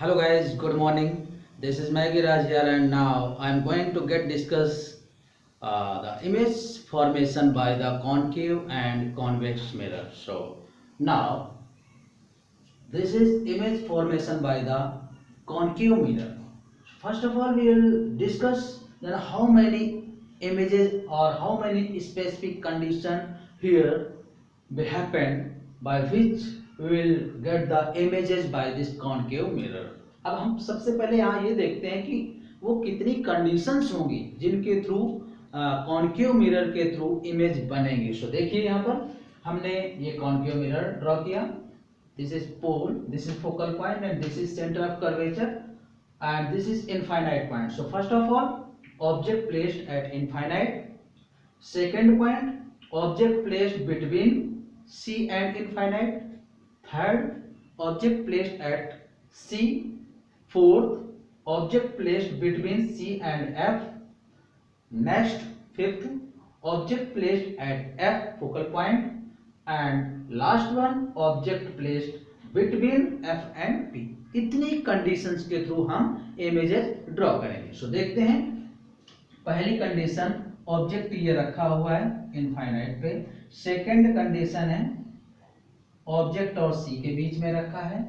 Hello guys, good morning. This is Maggie Raj here, and now I am going to discuss the image formation by the concave and convex mirror. So now this is image formation by the concave mirror. First of all, we will discuss then how many images or how many specific condition here will happen by which we will get the images by this concave mirror. अब हम सबसे पहले यहाँ ये देखते हैं कि वो कितनी कंडीशंस होंगी जिनके थ्रू कॉन्केव मिरर के थ्रू इमेज बनेंगे. सो देखिए यहाँ पर हमने ये कॉन्केव मिरर ड्रॉ किया. This is pole, this is focal point, and this is center of curvature, and this is infinite point. So first of all, object placed at infinite. Second point, object placed between C and infinite. Third, object placed at C. Fourth, object placed between C and F. Next, fifth, object placed at F focal point. And last one, object placed between F and P. इतनी conditions के through हम images draw करेंगे. सो देखते हैं. पहली condition, object ये रखा हुआ है इनफाइनाइट पे. सेकंड कंडीशन है ऑब्जेक्ट और सी के बीच में रखा है.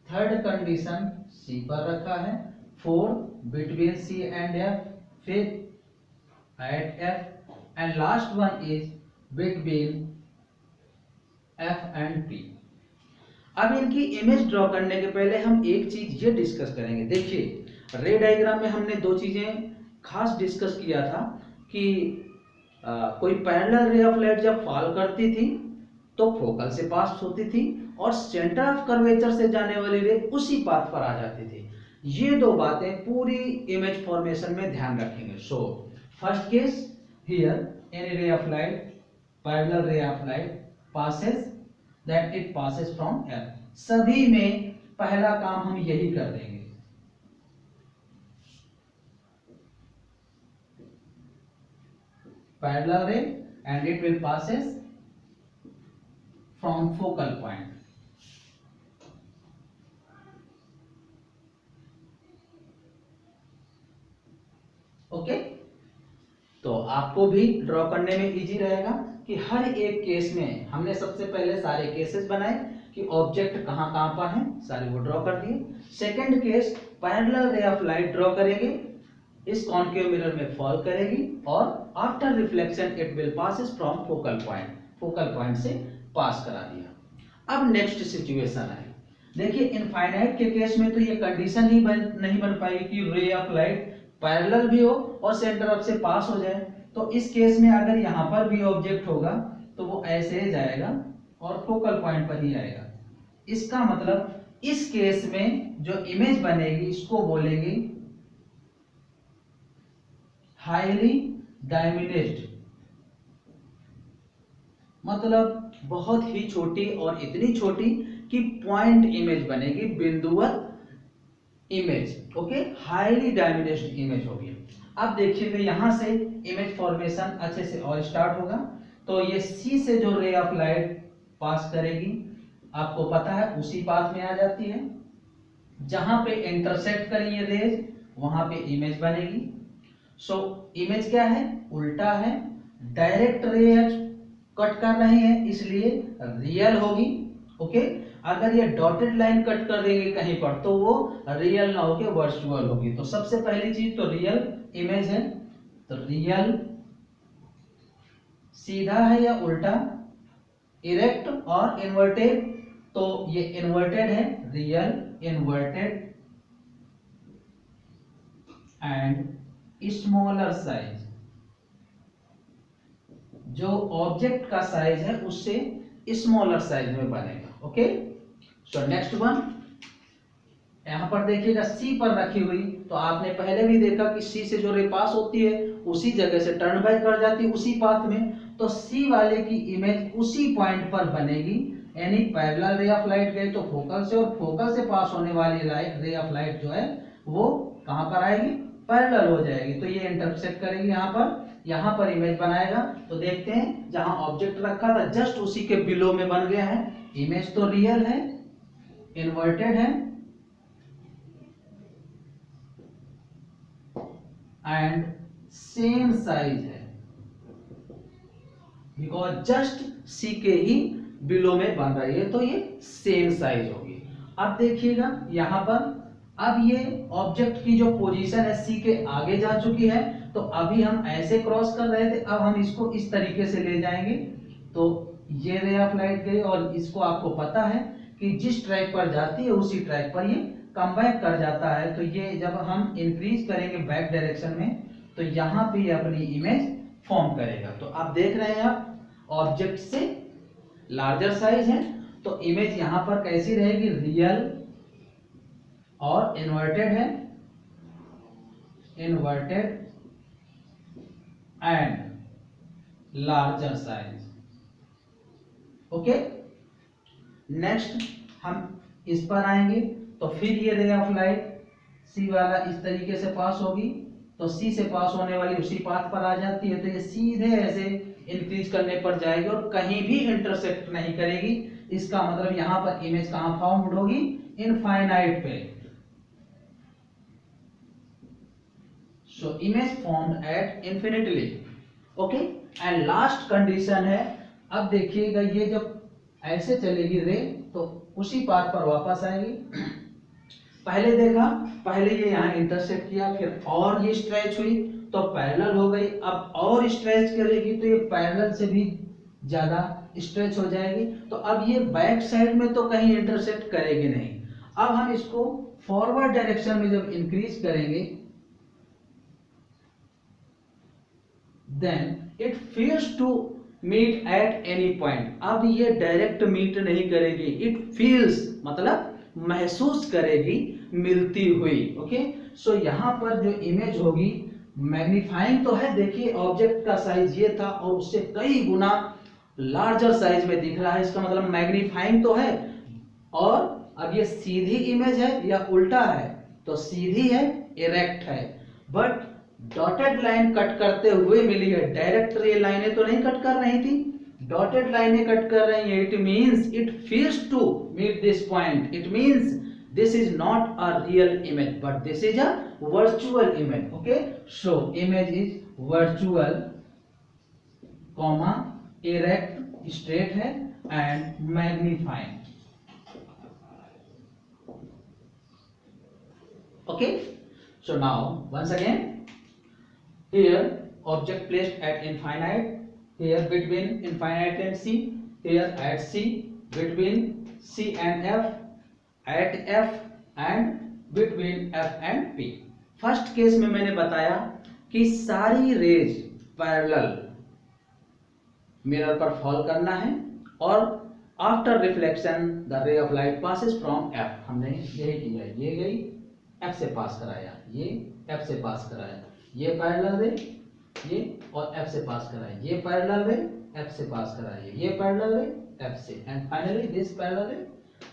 थर्ड कंडीशन सी पर रखा है. Fourth between C and F. Fifth at F. And last one is between F and P. अब इनकी इमेज ड्रॉ करने के पहले हम एक चीज ये डिस्कस करेंगे. देखिए रे डायग्राम में हमने दो चीजें खास डिस्कस किया था कि कोई पैरेलल रे ऑफ लाइट जब फॉल करती थी तो फोकल से पास होती थी और सेंटर ऑफ कर्वेचर से जाने वाली रे उसी पाथ पर आ जाती थी. ये दो बातें पूरी इमेज फॉर्मेशन में ध्यान रखेंगे. So first case here any रे of light, parallel ray of light passes that it passes from L. सभी में पहला काम हम यही कर देंगे. Parallel ray and it will passes from focal point. Okay, तो आपको भी ड्रॉ करने में इजी रहेगा कि हर एक केस में हमने सबसे पहले सारे केसेस बनाए कि ऑब्जेक्ट कहां कहां पर है, सारे वो ड्रॉ कर दिए. Second case parallel ray of light draw करेंगे, इस कॉन्केव मिरर में फॉल करेगी और after reflection it will passes from focal point. Focal point से पास करा दिया. अब नेक्स्ट सिचुएशन है. देखिए इनफाइनाइट के केस में तो ये कंडीशन ही नहीं बन पाएगी कि रे ऑफ लाइट पैरेलल भी हो और सेंटर ऑफ से पास हो जाए. तो इस केस में अगर यहाँ पर भी ऑब्जेक्ट होगा तो वो ऐसे ही जाएगा और फोकल पॉइंट पर ही आएगा. इसका मतलब इस केस में जो इमेज बनेगी इसको बोलेंगे हाईली डायमिनिज्ड. मतलब बहुत ही छोटी और इतनी छोटी कि पॉइंट इमेज बनेगी, बिंदुवत इमेज. ओके, हाईली डायमिनिज्ड इमेज होगी. अब देखिएगा यहां से इमेज फॉर्मेशन अच्छे से और स्टार्ट होगा. तो ये सी से जो रे ऑफ लाइट पास करेगी आपको पता है उसी पाथ में आ जाती है. जहां पे इंटरसेक्ट करेंगे रेज वहां पे इमेज बनेगी. सो इमेज क्या है, उल्टा है. डायरेक्ट रेज कट कर रहे हैं इसलिए रियल होगी. ओके, अगर ये डॉटेड लाइन कट कर देंगे कहीं पर तो वो रियल ना होके वर्चुअल होगी. तो सबसे पहली चीज तो रियल इमेज है. तो रियल सीधा है या उल्टा, इरेक्ट और इन्वर्टेड. तो ये इन्वर्टेड है, real inverted. And smaller size, जो ऑब्जेक्ट का साइज है उससे स्मॉलर साइज में बनेगा. ओके, सो नेक्स्ट वन यहां पर देखिएगा सी पर रखी हुई. तो आपने पहले भी देखा कि सी से जो रे पास होती है उसी जगह से टर्न बैक कर जाती है उसी पाथ में. तो सी वाले की इमेज उसी पॉइंट पर बनेगी. यानी पैरेलल रे ऑफ लाइट गई तो फोकल से, और फोकल से पास होने वाली लाइट रे ऑफ लाइट जो है वो कहां पर आएगी, पैरेलल हो जाएगी. तो ये इंटरसेक्ट करेगी यहाँ पर इमेज बनाएगा. तो देखते हैं जहां ऑब्जेक्ट रखा था जस्ट उसी के बिलो में बन गया है. इमेज तो रियल है, इन्वर्टेड है, एंड सेम साइज है, बिकॉज जस्ट सी के ही बिलो में बन रही है, तो ये सेम साइज होगी। अब देखिएगा यहाँ पर, अब ये ऑब्जेक्ट की जो पोजीशन है सी के आगे जा चुकी है, तो अभी हम ऐसे क्रॉस कर रहे थे, अब हम इसको इस तरीके से ले जाएंगे, तो ये रे ऑफ लाइट गई, और इसको आपको पता है कि जिस ट्रैक पर जाती है उसी ट्रैक पर ये कम बैक कर जाता है। तो ये जब हम इंक्रीज करेंगे बैक डायरेक्शन में, तो यहाँ पे ये अपनी इमेज फॉर्म करेगा। तो आप देख रहे हैं, आप ऑब्जेक्ट से लार्जर साइज है, तो इमेज यहाँ पर कैसी रहेगी, रियल और इन्वर्टेड है, inverted and larger size. Okay, next हम इस पर आएंगे, तो फिर ये रे ऑफ लाइट सी वाला इस तरीके से पास होगी, तो सी से पास होने वाली उसी पाथ पर आ जाती है, तो ये सीधे ऐसे इंक्रीज करने पर जाएगी और कहीं भी इंटरसेक्ट नहीं करेगी। इसका मतलब यहाँ पर इमेज कहाँ फॉर्म्ड होगी, इनफाइनाइट पे। सो image formed eight infinitely. Okay, and last condition है, अब देखिएगा ये जब ऐसे चलेगी रे, तो उसी पाथ पर वापस आएगी। पहले देखा, पहले ये यहाँ इंटरसेक्ट किया, फिर और ये स्ट्रेच हुई तो पैरेलल हो गई, अब और स्ट्रेच करेगी तो ये पैरेलल से भी ज्यादा स्ट्रेच हो जाएगी। तो अब ये बैक साइड में तो कहीं इंटरसेक्ट करेगी नहीं। अब हम इसको फॉरवर्ड डायरेक्शन में जब इंक्रीज करेंगे, then it feels to meet at any point. अब ये डायरेक्ट मीट नहीं करेगी, इट फील्स मतलब महसूस करेगी मिलती हुई। ओके, सो यहाँ पर जो इमेज होगी मैग्नीफाइंग तो है, देखिए ऑब्जेक्ट का साइज ये था और उससे कई गुना लार्जर साइज में दिख रहा है, इसका मतलब मैग्नीफाइंग तो है। और अब ये सीधी इमेज है या उल्टा है, तो सीधी है, इरेक्ट है, बट डॉटेड लाइन कट करते हुए मिली है, डायरेक्ट ये लाइनें तो नहीं कट कर रही थी, डॉटेड लाइनें कट कर रही है। It means it feels to meet this point, it means this is not a real image but this is a virtual image. Okay, so image is virtual comma erect, straight है and magnifying. Okay, so now once again, here object placed at infinite, here between infinite and C, here at C, between C and F, at F and between F and P. First case में मैंने बताया कि सारी raise parallel mirror पर fall करना है, और after reflection the रे of light passes from F। हमने यही किया, ये गई F से पास कराया, ये F से पास कराया, ये पैरेलल रे, ये और F से पास कराया, ये पैरेलल रे F से पास कराया, ये पैरेलल रे F से, एंड फाइनली दिस पैरेलल रे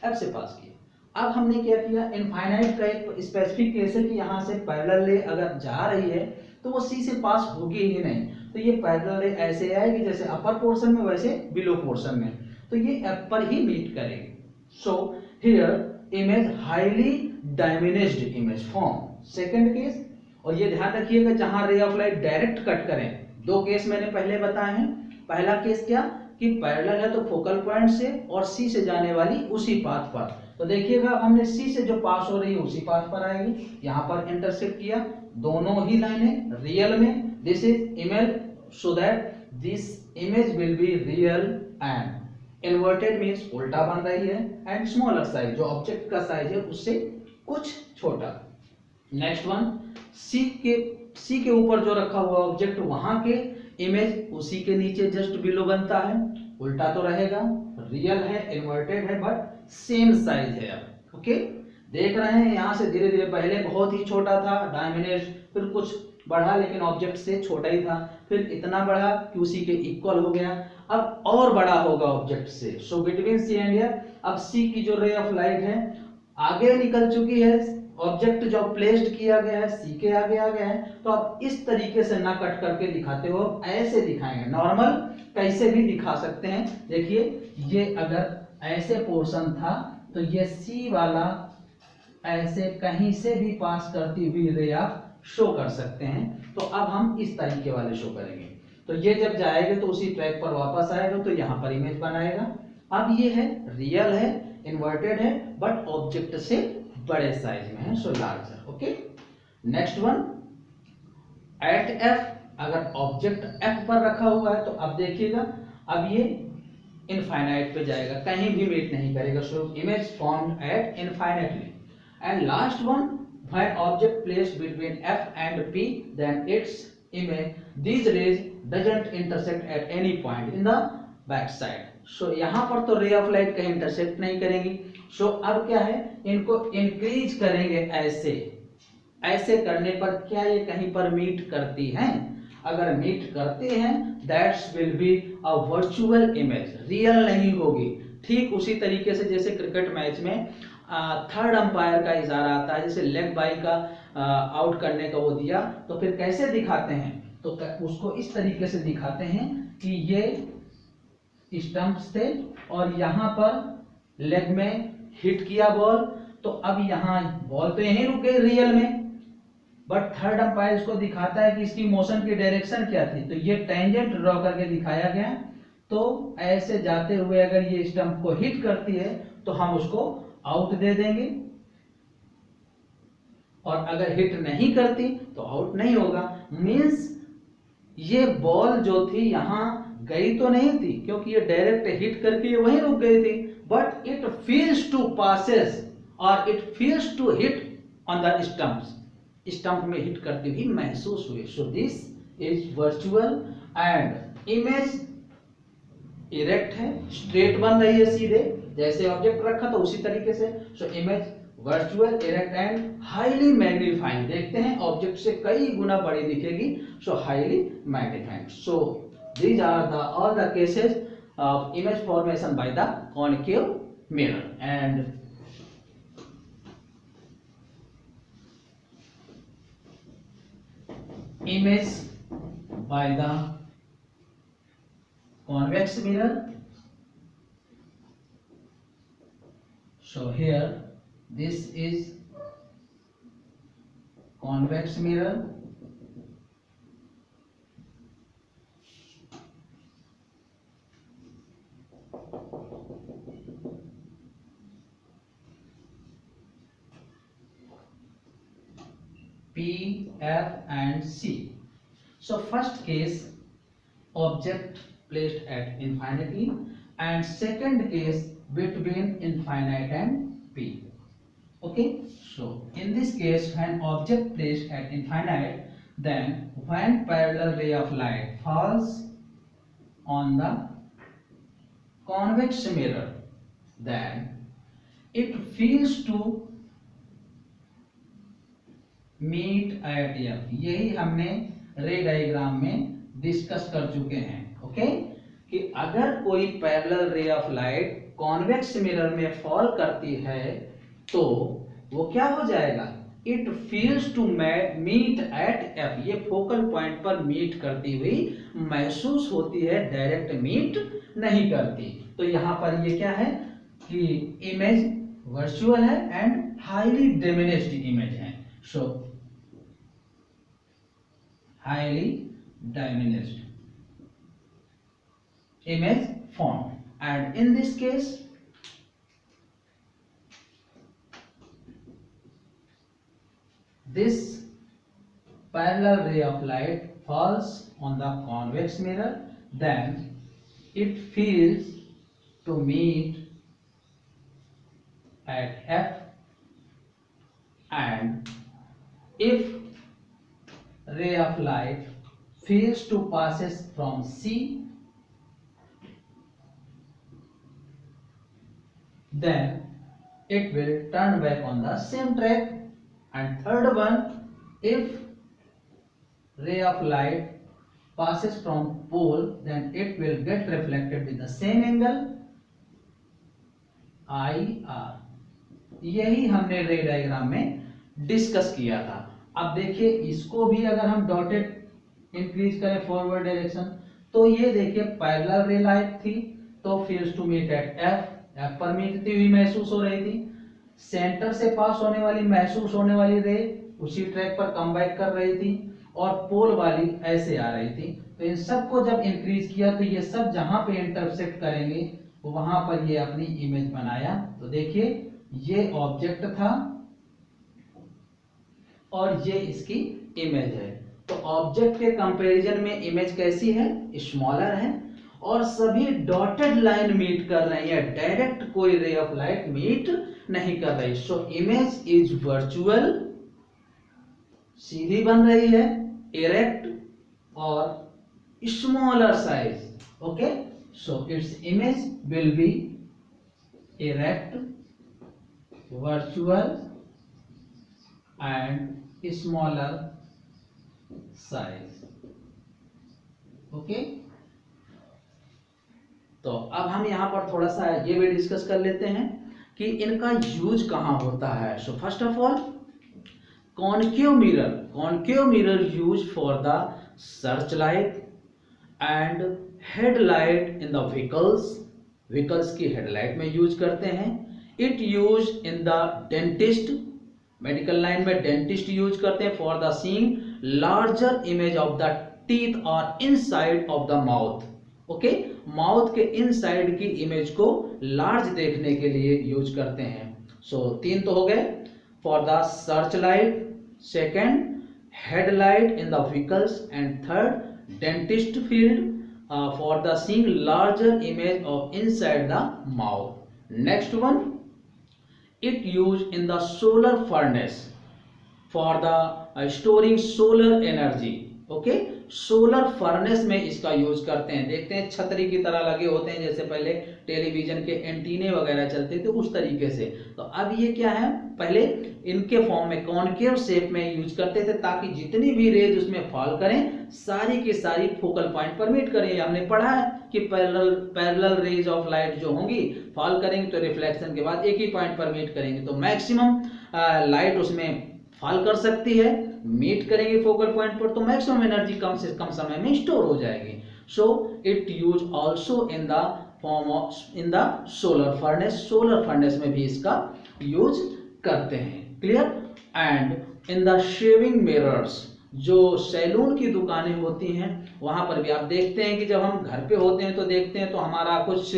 F से पास किया। अब हमने क्या किया, इनफाइनाइट का एक स्पेसिफिक केस है कि यहाँ से पैरेलल रे अगर जा रही है तो वो सी से पास होगी ही नहीं, तो ये पैरेलल रे ऐसे आएगी जैसे अपर पोर्शन में वैसे बिलो पोर्शन में, तो ये एफ पर ही मीट करेगी। So here image highly diminished image form, second case. और ये ध्यान रखिएगा, जहां रे ऑफ लाइट डायरेक्ट कट करें, दो केस मैंने पहले बताए हैं। पहला केस क्या कि पैरेलल है तो फोकल पॉइंट से और सी से जाने वाली उसी पाथ पर, तो देखिएगा हमने सी से जो पास हो रही है उसी पाथ पर आएगी, यहाँ पर इंटरसेक्ट किया, दोनों ही लाइनें रियल में, this is image, so that this image will be real and inverted means उल्टा बन रही है, एंड स्मॉलर साइज, जो ऑब्जेक्ट का साइज है उससे कुछ छोटा। नेक्स्ट वन, सी के ऊपर जो रखा हुआ ऑब्जेक्ट, वहां के इमेज उसी के नीचे जस्ट बिलो बनता है, उल्टा तो रहेगा, रियल है, इन्वर्टेड है, बट सेम साइज है। अब ओके, देख रहे हैं यहाँ से धीरे धीरे, पहले बहुत ही छोटा था डायमिनिश, फिर कुछ बढ़ा लेकिन ऑब्जेक्ट से छोटा ही था, फिर इतना बढ़ा कि उसी के इक्वल हो गया, अब और बड़ा होगा ऑब्जेक्ट से। So between C and F, अब सी की जो रे ऑफ लाइट है आगे निकल चुकी है, ऑब्जेक्ट जो प्लेस्ड किया गया है सी के आगे आ गया है, तो आप इस तरीके से ना कट करके दिखाते हो, ऐसे दिखाएंगे, नॉर्मल कैसे भी दिखा सकते हैं। देखिए, ये अगर ऐसे पोर्शन था तो ये सी वाला ऐसे कहीं से भी पास करती हुई रे आप शो कर सकते हैं, तो अब हम इस तरीके वाले शो करेंगे। तो ये जब जाएगा तो उसी ट्रैक पर वापस आएगा तो यहाँ पर इमेज बनाएगा। अब ये है रियल है, इन्वर्टेड है, बट ऑब्जेक्ट से बड़े साइज में है, so larger. Okay, next one at F. अगर ऑब्जेक्ट एफ पर रखा हुआ है तो अब देखिएगा अब ये इनफाइनाइट पे जाएगा, कहीं भी मीट नहीं करेगा, so image formed at infinitely. And last one when object placed between F and P then its image these rays doesn't intersect at any point in the back side. सो यहाँ पर तो रे ऑफ लाइट कहीं intersect नहीं करेंगी। सो अब क्या है, इनको इंक्रीज करेंगे ऐसे, ऐसे करने पर क्या ये कहीं पर मीट करती हैं? अगर मीट करते हैं that's will be a virtual image, real नहीं होगी। ठीक उसी तरीके से जैसे क्रिकेट मैच में थर्ड अंपायर का इशारा आता है, जैसे लेग बाई का आउट करने का वो दिया तो फिर कैसे दिखाते हैं, तो उसको इस तरीके से दिखाते हैं कि ये स्टंप्स थे और यहाँ पर लेग में हिट किया बॉल, तो अब यहाँ बॉल तो यहीं रुक गई रियल में, बट थर्ड अंपायर इसको दिखाता है कि इसकी मोशन की डायरेक्शन क्या थी, तो ये टेंजेंट ड्रॉ करके दिखाया गया। तो ऐसे जाते हुए अगर ये स्टंप को हिट करती है तो हम उसको आउट दे देंगे, और अगर हिट नहीं करती तो आउट नहीं होगा। मींस ये बॉल जो थी यहां गई तो नहीं थी क्योंकि ये डायरेक्ट हिट करके ये वहीं रुक गई थी, but it feels to passes और it feels to hit on the stumps, stump में हिट करती हुई महसूस हुई। So this is virtual and image erect है, स्ट्रेट बन रही है सीधे, जैसे ऑब्जेक्ट रखा तो उसी तरीके से। So image virtual erect and highly magnifying, देखते हैं ऑब्जेक्ट से कई गुना बड़ी दिखेगी, सो highly magnifying. So these are the all the cases of image formation by the concave mirror and image by the convex mirror. So here this is convex mirror, P, F and C. So first case object placed at infinity and second case between infinite and P. Okay, so in this case when object placed at infinite, then when parallel ray of light falls on the convex mirror, then it feels to meet at F. यही हमने रे diagram में discuss कर चुके हैं। Okay, कि अगर कोई parallel ray of light convex mirror में फॉल करती है तो वो क्या हो जाएगा, it feels to meet at F, ये फोकल पॉइंट पर मीट करती हुई महसूस होती है, डायरेक्ट मीट नहीं करती। तो यहाँ पर ये क्या है कि इमेज वर्चुअल है एंड हाईली डिमिनिश्ड इमेज है। सो highly diminished image formed, and in this case this parallel ray of light falls on the convex mirror, then it fails to meet at F, and if ray of light fails to passes from C, then it will turn back on the same track. And third one, if ray of light passes from pole, then it will get reflected with the same angle IR। यही हमने रे diagram में discuss किया था। अब देखिए इसको भी अगर हम डॉटेड इंक्रीज करें फॉरवर्ड डायरेक्शन, तो ये देखिए पैरेलल रे लाइट थी तो feels to meet at F, F पर मीटती हुई महसूस हो रही थी, सेंटर से पास होने वाली महसूस होने वाली रे उसी ट्रैक पर कम बैक कर रही थी, और पोल वाली ऐसे आ रही थी। तो इन सबको जब इंक्रीज किया तो ये सब जहां पे इंटरसेक्ट करेंगे वहां पर ये अपनी इमेज बनाया। तो देखिए ये ऑब्जेक्ट था और ये इसकी इमेज है। तो ऑब्जेक्ट के कंपैरिजन में इमेज कैसी है, स्मॉलर है, और सभी डॉटेड लाइन मीट कर रही है, डायरेक्ट कोई रे ऑफ लाइट मीट नहीं कर रही। सो इमेज इज वर्चुअल, सीधी बन रही है, इरेक्ट और smaller size. Okay, so its image will be erect, virtual and smaller size. Okay, तो अब हम यहां पर थोड़ा सा ये भी डिस्कस कर लेते हैं कि इनका यूज कहां होता है। So first of all concave mirror use for the search light and headlight in the vehicles की हेडलाइट में यूज करते हैं। It use in the dentist, medical line में डेंटिस्ट यूज करते हैं for the seeing larger image of the teeth और inside of the mouth. Okay, mouth के inside की इमेज को लार्ज देखने के लिए यूज करते हैं। सो तीन तो हो गए for the search light, second headlight in the vehicles, and third dentist field for the seeing larger image of inside the mouth. Next one, it used in the solar furnace for the storing solar energy। Okay, solar furnace में इसका use करते हैं। देखते हैं छतरी की तरह लगे होते हैं, जैसे पहले टेलीविजन के एंटीने वगैरह चलते थे उस तरीके से। तो अब ये क्या है, पहले इनके फॉर्म में कॉनकेव शेप में यूज करते थे ताकि जितनी भी रेज उसमें फॉल करें सारी की सारी फोकल पॉइंट पर मीट करें। हमने पढ़ा है कि पैरेलल रेज ऑफ लाइट जो होंगी फॉल करेंगे तो रिफ्लेक्शन के बाद एक ही पॉइंट पर मीट करेंगे, तो मैक्सिमम लाइट उसमें फॉल कर सकती है, मीट करेंगे फोकल पॉइंट पर, तो मैक्सिमम एनर्जी कम से कम समय में स्टोर हो जाएगी। So it use also in the form of in the solar furnace में भी इसका यूज करते हैं। Clear? And in the shaving mirrors, जो सैलून की दुकानें होती हैं वहां पर भी आप देखते हैं कि जब हम घर पे होते हैं तो देखते हैं तो हमारा कुछ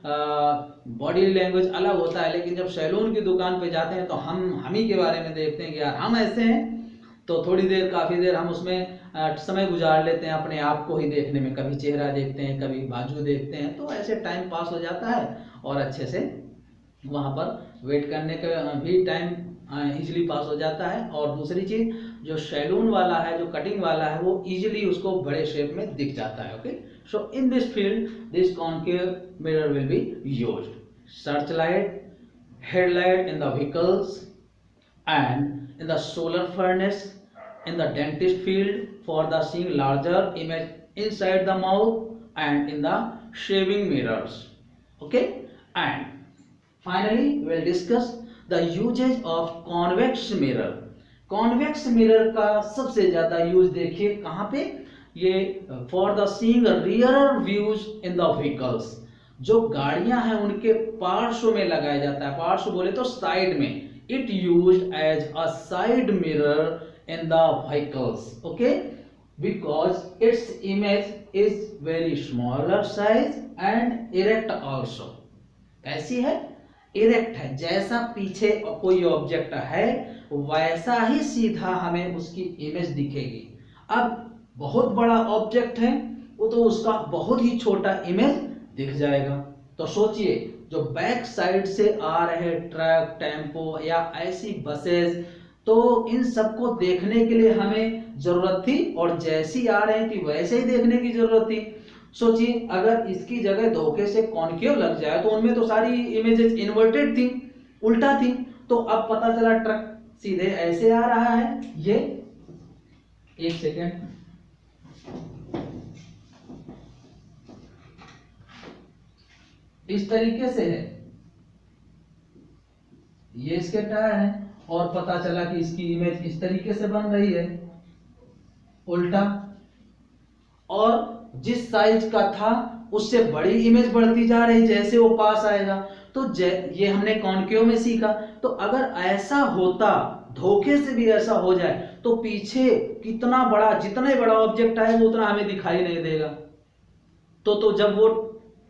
बॉडी लैंग्वेज अलग होता है, लेकिन जब सैलून की दुकान पे जाते हैं तो हम ही के बारे में देखते हैं कि यार हम ऐसे हैं, तो थोड़ी देर काफ़ी देर हम उसमें समय गुजार लेते हैं अपने आप को ही देखने में। कभी चेहरा देखते हैं, कभी बाजू देखते हैं, तो ऐसे टाइम पास हो जाता है और अच्छे से वहाँ पर वेट करने का भी टाइम इजीली पास हो जाता है। और दूसरी चीज़, जो सैलून वाला है, जो कटिंग वाला है, वो इजीली उसको बड़े शेप में दिख जाता है। Okay, so in this field this concave mirror will be used. Search light, headlight in the vehicles and in the solar furnace, in the dentist field for the seeing larger image inside the mouth, and in the shaving mirrors. Okay, and finally we will discuss the usage of convex mirror। convex mirror का सबसे ज्यादा use देखिए कहाँ पे, ये for the seeing rear views in the vehicles। जो गाड़ियां हैं उनके पार्श्व में लगाया जाता है, पार्श्व बोले तो साइड में। It used as a side mirror in the vehicles, okay, because its image is very smaller size and erect also। कैसी है? इरेक्ट है, जैसा पीछे कोई ऑब्जेक्ट है वैसा ही सीधा हमें उसकी इमेज दिखेगी। अब बहुत बड़ा ऑब्जेक्ट है वो तो उसका बहुत ही छोटा इमेज दिख जाएगा। तो सोचिए, जो बैक साइड से आ रहे ट्रक, टेम्पो या ऐसी बसेस, तो इन सबको देखने के लिए हमें जरूरत थी, और जैसी आ रही थी वैसे ही देखने की जरूरत थी। सोचिए, अगर इसकी जगह धोखे से कॉनकेव लग जाए तो उनमें तो सारी इमेजेस इन्वर्टेड थी, उल्टा थी। तो अब पता चला ट्रक सीधे ऐसे आ रहा है, ये एक सेकेंड, इस तरीके से है, ये इसके टायर हैं, और पता चला कि इसकी इमेज इस तरीके से बन रही है, उल्टा। और जिस साइज का था उससे बड़ी इमेज बढ़ती जा रही जैसे वो पास आएगा। तो ये हमने कॉनकेव में सीखा। तो अगर ऐसा होता धोखे से भी ऐसा हो जाए तो पीछे कितना बड़ा, जितना ही बड़ा ऑब्जेक्ट आएगा उतना हमें दिखाई नहीं देगा, तो जब वो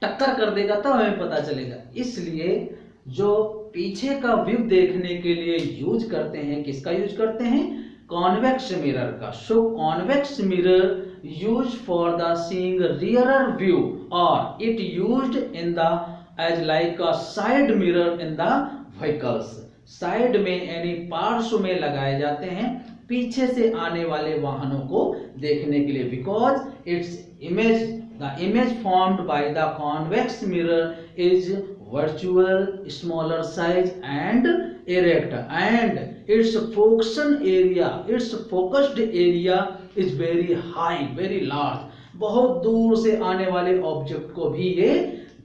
टक्कर कर देगा तब हमें पता चलेगा। इसलिए जो पीछे का व्यू देखने के लिए यूज करते हैं, किसका यूज करते हैं? कॉन्वेक्स मिरर का। So convex mirror use for the seeing rearer view और it used in the edge like a side mirror in the vehicles. Side में यानी पार्श्व में लगाए जाते हैं पीछे से आने वाले वाहनों को देखने के लिए, because its image, the image formed by the convex mirror is virtual, smaller size and erect, and its focused area is very high, very large। बहुत दूर से आने वाले ऑब्जेक्ट को भी ये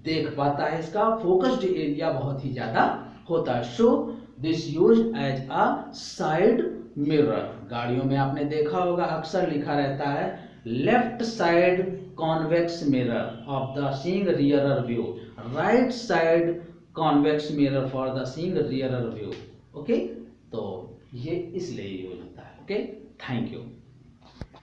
देख पाता है, इसका फोकस्ड एरिया बहुत ही ज्यादा होता है। So this used as a side mirror. गाड़ियों में आपने देखा होगा अक्सर लिखा रहता है left side convex mirror of the seeing rearer view, right side convex mirror for the seeing rearer view. Okay, तो ये इसलिए यूज होता है। Okay, thank you.